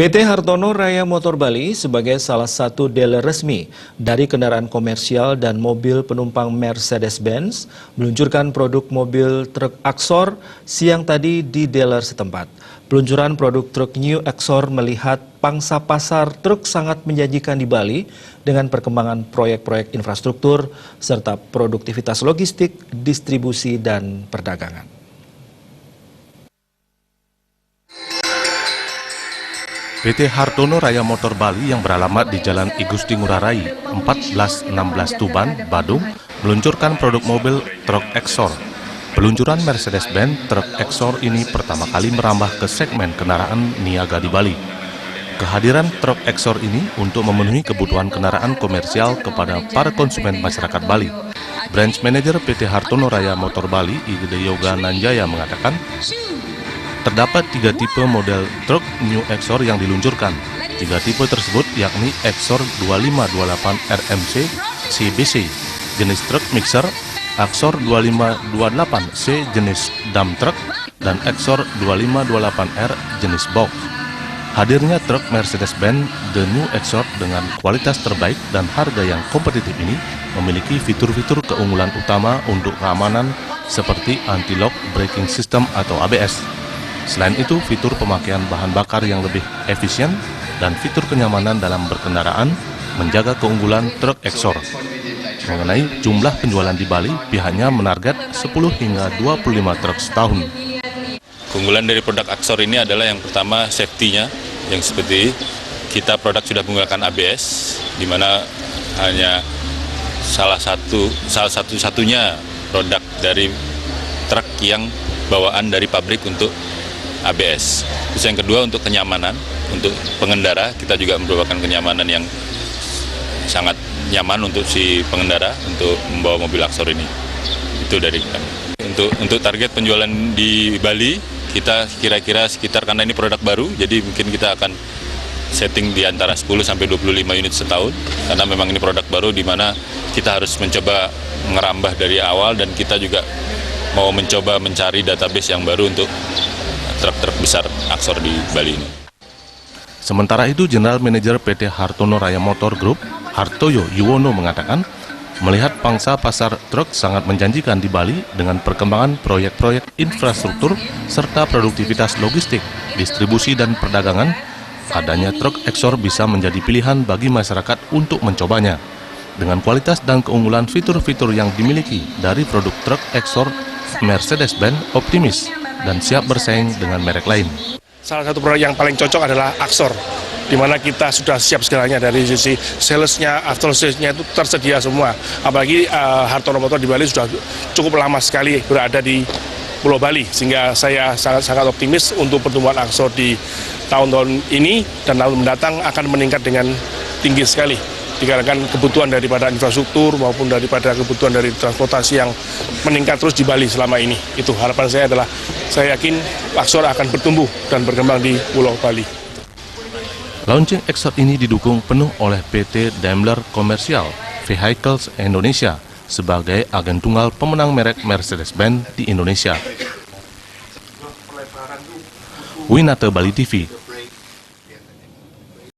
PT Hartono Raya Motor Bali sebagai salah satu dealer resmi dari kendaraan komersial dan mobil penumpang Mercedes-Benz meluncurkan produk mobil truk Axor siang tadi di dealer setempat. Peluncuran produk truk New Axor melihat pangsa pasar truk sangat menjanjikan di Bali dengan perkembangan proyek-proyek infrastruktur serta produktivitas logistik, distribusi, dan perdagangan. PT Hartono Raya Motor Bali yang beralamat di Jalan I Gusti Ngurah Rai 1416 Tuban, Badung, meluncurkan produk mobil truk Axor. Peluncuran Mercedes-Benz truk Axor ini pertama kali merambah ke segmen kendaraan niaga di Bali. Kehadiran truk Axor ini untuk memenuhi kebutuhan kendaraan komersial kepada para konsumen masyarakat Bali. Branch Manager PT Hartono Raya Motor Bali, Igede Yoga Nanjaya mengatakan, terdapat 3 tipe model truk New Axor yang diluncurkan. 3 tipe tersebut yakni Axor 2528 RMC CBC jenis truk mixer, Axor 2528C jenis dump truck, dan Axor 2528R jenis box. Hadirnya truk Mercedes-Benz The New Axor dengan kualitas terbaik dan harga yang kompetitif ini memiliki fitur-fitur keunggulan utama untuk keamanan seperti anti-lock braking system atau ABS. Selain itu, fitur pemakaian bahan bakar yang lebih efisien dan fitur kenyamanan dalam berkendaraan menjaga keunggulan truk Axor. Mengenai jumlah penjualan di Bali, pihaknya menarget 10 hingga 25 truk setahun. Keunggulan dari produk Axor ini adalah yang pertama safety-nya, yang seperti kita produk sudah menggunakan ABS, di mana hanya salah satu-satunya produk dari truk yang bawaan dari pabrik untuk ABS. Terus yang kedua untuk kenyamanan, untuk pengendara kita juga merupakan kenyamanan yang sangat nyaman untuk si pengendara untuk membawa mobil Axor ini. Itu dari kami. Untuk target penjualan di Bali kita kira-kira sekitar, karena ini produk baru, jadi mungkin kita akan setting di antara 10 sampai 25 unit setahun, karena memang ini produk baru di mana kita harus mencoba ngerambah dari awal dan kita juga mau mencoba mencari database yang baru untuk truk-truk besar Axor di Bali ini. Sementara itu, General Manager PT Hartono Raya Motor Group, Hartoyo Yuwono mengatakan, melihat pangsa pasar truk sangat menjanjikan di Bali dengan perkembangan proyek-proyek infrastruktur serta produktivitas logistik, distribusi, dan perdagangan, adanya truk Axor bisa menjadi pilihan bagi masyarakat untuk mencobanya. Dengan kualitas dan keunggulan fitur-fitur yang dimiliki dari produk truk Axor, Mercedes-Benz optimis dan siap bersaing dengan merek lain. Salah satu produk yang paling cocok adalah Axor, di mana kita sudah siap segalanya dari sisi salesnya, after salesnya itu tersedia semua. Apalagi Hartono Motor di Bali sudah cukup lama sekali berada di Pulau Bali, sehingga saya sangat optimis untuk pertumbuhan Axor di tahun-tahun ini dan tahun mendatang akan meningkat dengan tinggi sekali. Dikarenakan kebutuhan daripada infrastruktur maupun daripada kebutuhan dari transportasi yang meningkat terus di Bali selama ini. Itu harapan saya adalah, saya yakin Axor akan bertumbuh dan berkembang di Pulau Bali. Launching Axor ini didukung penuh oleh PT Daimler Commercial Vehicles Indonesia sebagai agen tunggal pemenang merek Mercedes-Benz di Indonesia. Winata Bali TV.